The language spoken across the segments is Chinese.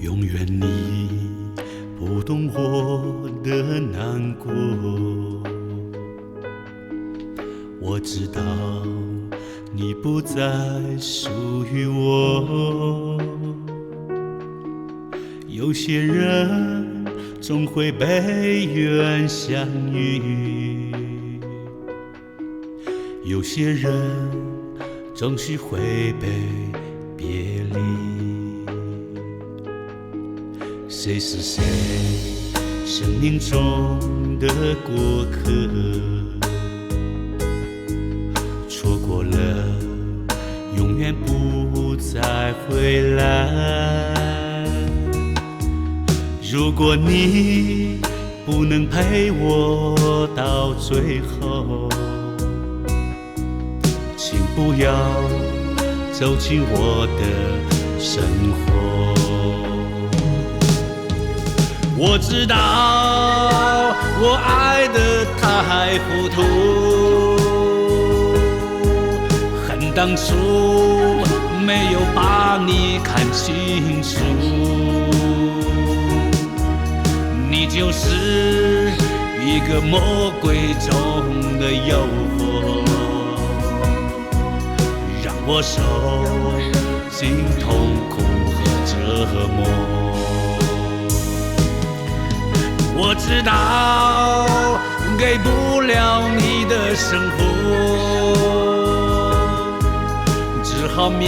永远你不懂我的难过。我知道你不再属于我。有些人总会被缘相遇，有些人总是会被别离。谁是谁生命中的过客，错过了永远不再回来。如果你不能陪我到最后，请不要走进我的生活。我知道我爱得太糊涂，恨当初没有把你看清楚。你就是一个魔鬼中的诱惑，让我受尽痛苦和折磨。我知道给不了你的生活，只好面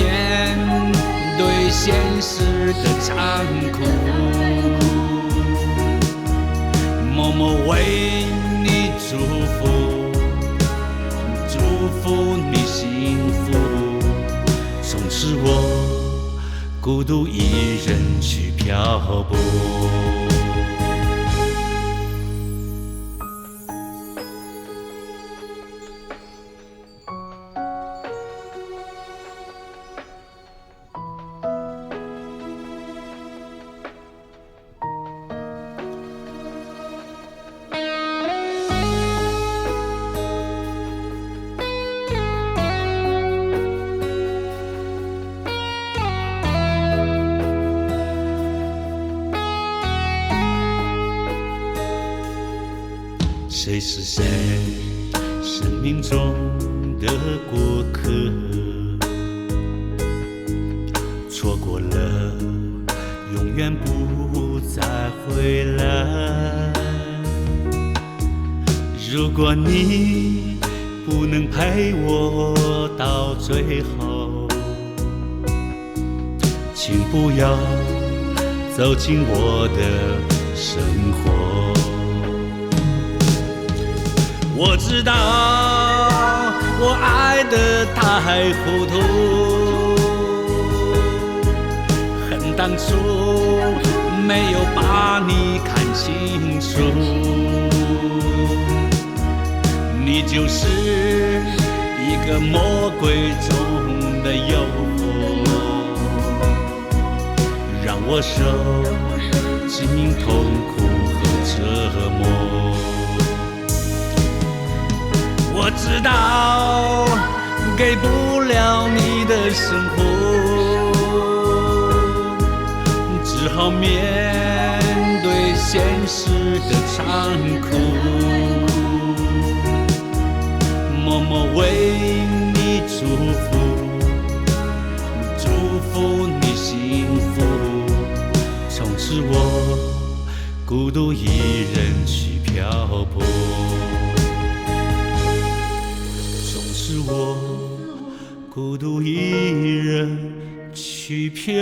对现实的残酷，默默为你祝福，祝福你幸福。从此我孤独一人去漂泊。谁是谁生命中的过客，错过了永远不再回来。如果你不能陪我到最后，请不要走进我的生活。我知道我爱得太糊涂，恨当初没有把你看清楚。你就是一个魔鬼中的诱惑，让我受尽痛苦和折磨。我知道给不了你的生活，只好面对现实的残酷，默默为你祝福，祝福你幸福。从此我孤独一人去漂泊，是我孤独一人去漂